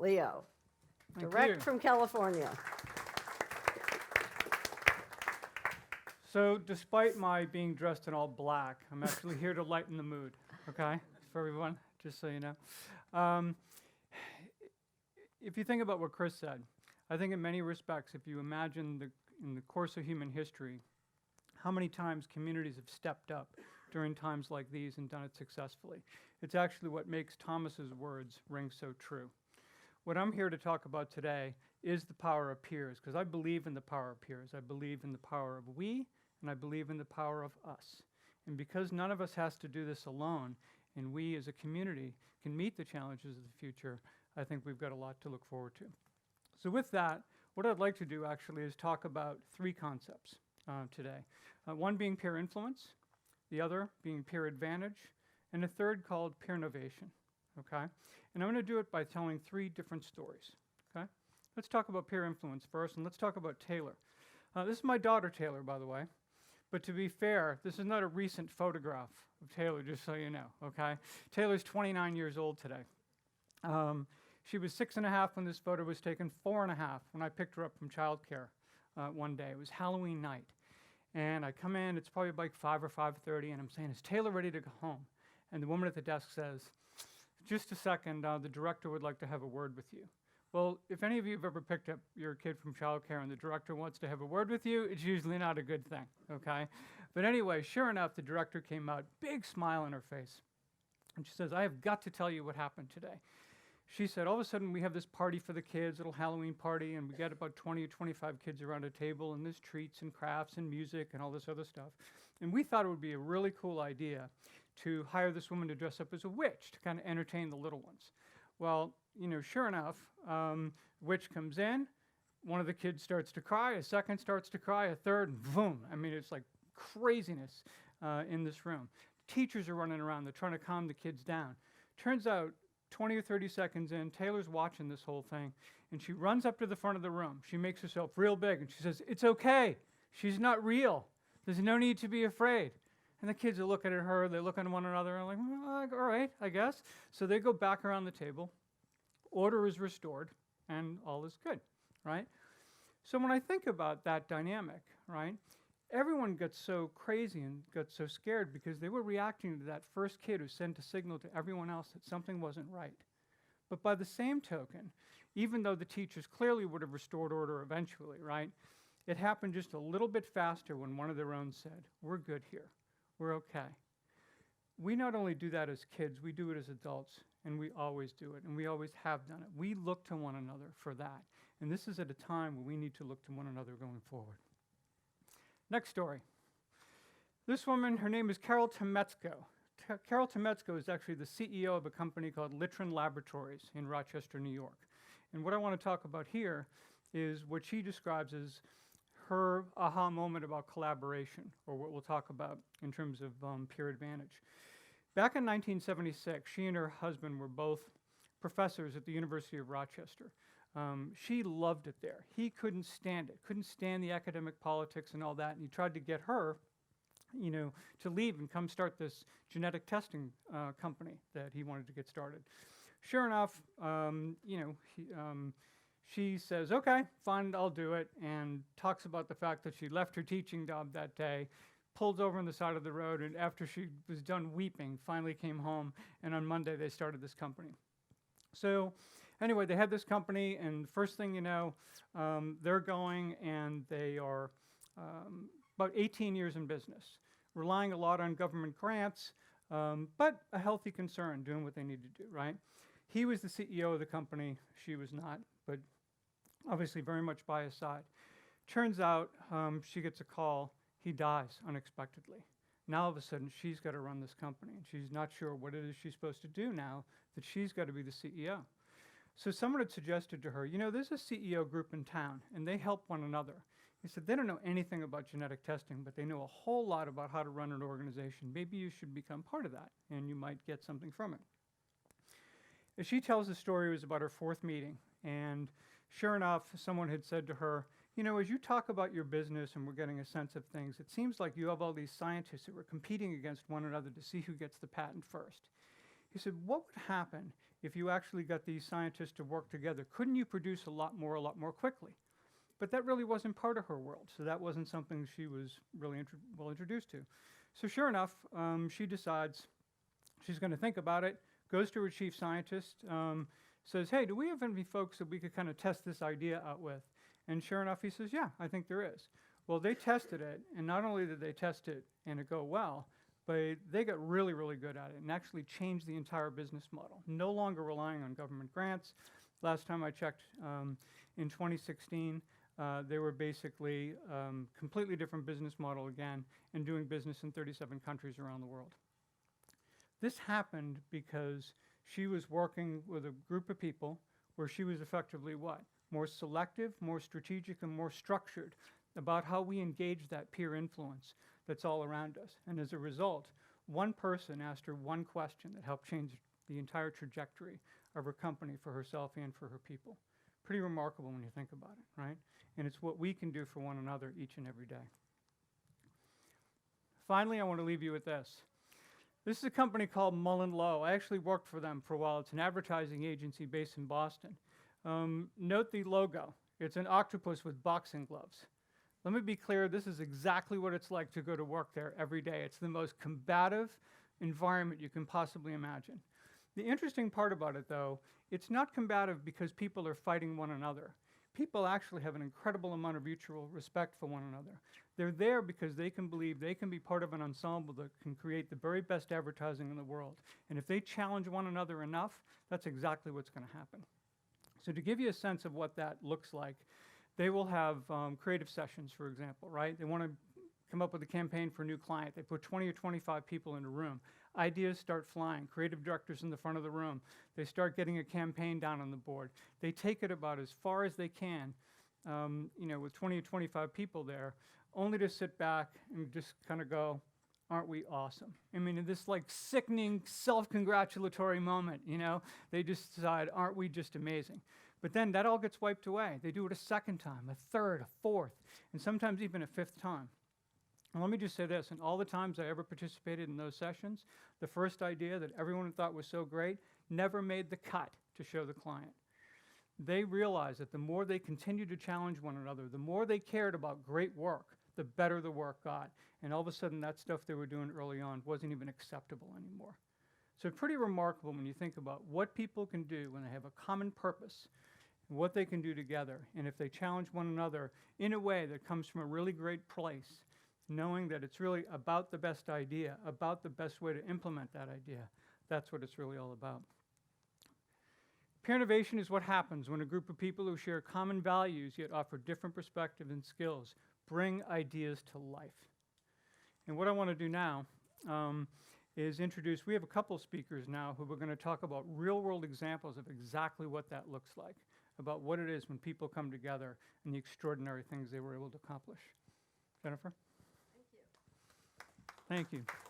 Leo, Thank direct you. from California. So despite my being dressed in all black, I'm actually here to lighten the mood, okay, for everyone, just so you know. If you think about what Chris said, I think in many respects, if you imagine in the course of human history, how many times communities have stepped up during times like these and done it successfully. It's actually what makes Thomas's words ring so true. What I'm here to talk about today is the power of peers, because I believe in the power of peers. I believe in the power of we, and I believe in the power of us. And because none of us has to do this alone, and we as a community can meet the challenges of the future, I think we've got a lot to look forward to. So with that, what I'd like to do actually is talk about three concepts today. One being peer influence, the other being peer advantage, and a third called peer innovation, okay? And I'm going to do it by telling three different stories, okay? Let's talk about peer influence first, and let's talk about Taylor. This is my daughter, Taylor, by the way. But to be fair, this is not a recent photograph of Taylor, just so you know, okay? Taylor's 29 years old today. She was 6.5 when this photo was taken, 4.5 when I picked her up from childcare one day. It was Halloween night. And I come in, it's probably like 5 or 5:30, and I'm saying, is Taylor ready to go home? And the woman at the desk says, just a second, the director would like to have a word with you. Well, if any of you have ever picked up your kid from childcare and the director wants to have a word with you, it's usually not a good thing, okay? But anyway, sure enough, the director came out, big smile on her face. And she says, I have got to tell you what happened today. She said, all of a sudden we have this party for the kids, little Halloween party, and we get about 20 or 25 kids around a table, and there's treats and crafts and music and all this other stuff. And we thought it would be a really cool idea to hire this woman to dress up as a witch to kind of entertain the little ones. Well, you know, sure enough, witch comes in, one of the kids starts to cry, a second starts to cry, a third, and boom. I mean, it's like craziness in this room. Teachers are running around, they're trying to calm the kids down. Turns out, 20 or 30 seconds in, Taylor's watching this whole thing, and she runs up to the front of the room. She makes herself real big, and she says, it's okay. She's not real. There's no need to be afraid. And the kids are looking at her, they look at one another, and like, well, all right, I guess. So they go back around the table. Order is restored, and all is good, right? So when I think about that dynamic, right, everyone got so crazy and got so scared because they were reacting to that first kid who sent a signal to everyone else that something wasn't right. But by the same token, even though the teachers clearly would have restored order eventually, right, it happened just a little bit faster when one of their own said, we're good here, we're okay. We not only do that as kids, we do it as adults, and we always do it, and we always have done it. We look to one another for that, and this is at a time where we need to look to one another going forward. Next story. This woman, her name is Carol Tometsko. Carol Tometsko is actually the CEO of a company called Litron Laboratories in Rochester, New York. And what I want to talk about here is what she describes as her aha moment about collaboration, or what we'll talk about in terms of peer advantage. Back in 1976, she and her husband were both professors at the University of Rochester. She loved it there. He couldn't stand it, couldn't stand the academic politics and all that, and he tried to get her, you know, to leave and come start this genetic testing company that he wanted to get started. Sure enough, you know, she says, okay, fine, I'll do it, and talks about the fact that she left her teaching job that day, pulled over on the side of the road, and after she was done weeping, finally came home, and on Monday they started this company. So anyway, they had this company, and first thing you know, they're going, and they are about 18 years in business, relying a lot on government grants, but a healthy concern, doing what they need to do, right? He was the CEO of the company, she was not, but obviously very much by his side. Turns out she gets a call, he dies unexpectedly. Now all of a sudden she's got to run this company, and she's not sure what it is she's supposed to do now that she's got to be the CEO. So someone had suggested to her, you know, there's a CEO group in town, and they help one another. He said, they don't know anything about genetic testing, but they know a whole lot about how to run an organization. Maybe you should become part of that, and you might get something from it. As she tells the story, it was about her 4th meeting, and sure enough, someone had said to her, you know, as you talk about your business and we're getting a sense of things, it seems like you have all these scientists who are competing against one another to see who gets the patent first. He said, what would happen if you actually got these scientists to work together, couldn't you produce a lot more quickly? But that really wasn't part of her world, so that wasn't something she was really well introduced to. So sure enough, she decides she's going to think about it, goes to her chief scientist, says, hey, do we have any folks that we could kind of test this idea out with? And sure enough, he says, yeah, I think there is. Well, they tested it, and not only did they test it and it go well, but they got really, really good at it and actually changed the entire business model, no longer relying on government grants. Last time I checked, in 2016, they were basically completely different business model again and doing business in 37 countries around the world. This happened because she was working with a group of people where she was effectively what? More selective, more strategic, and more structured about how we engage that peer influence that's all around us. And as a result, one person asked her one question that helped change the entire trajectory of her company for herself and for her people. Pretty remarkable when you think about it, right? And it's what we can do for one another each and every day. Finally, I want to leave you with this. This is a company called Mullen Lowe. I actually worked for them for a while. It's an advertising agency based in Boston. Note the logo. It's an octopus with boxing gloves. Let me be clear, this is exactly what it's like to go to work there every day. It's the most combative environment you can possibly imagine. The interesting part about it, though, it's not combative because people are fighting one another. People actually have an incredible amount of mutual respect for one another. They're there because they can believe they can be part of an ensemble that can create the very best advertising in the world. And if they challenge one another enough, that's exactly what's going to happen. So to give you a sense of what that looks like, they will have creative sessions, for example, right? They want to come up with a campaign for a new client. They put 20 or 25 people in a room. Ideas start flying. Creative directors in the front of the room. They start getting a campaign down on the board. They take it about as far as they can, with 20 or 25 people there, only to sit back and just kind of go, aren't we awesome? I mean, in this like sickening self-congratulatory moment, they just decide, aren't we just amazing? But then that all gets wiped away. They do it a second time, a third, a fourth, and sometimes even a fifth time. And let me just say this, in all the times I ever participated in those sessions, the first idea that everyone thought was so great never made the cut to show the client. They realized that the more they continued to challenge one another, the more they cared about great work, the better the work got. And all of a sudden, that stuff they were doing early on wasn't even acceptable anymore. So pretty remarkable when you think about what people can do when they have a common purpose, and what they can do together. And if they challenge one another in a way that comes from a really great place, knowing that it's really about the best idea, about the best way to implement that idea, that's what it's really all about. Peer innovation is what happens when a group of people who share common values yet offer different perspectives and skills bring ideas to life. And what I want to do now is introduce, we have a couple speakers now who are going to talk about real-world examples of exactly what that looks like, about what it is when people come together and the extraordinary things they were able to accomplish. Jennifer? Thank you. Thank you.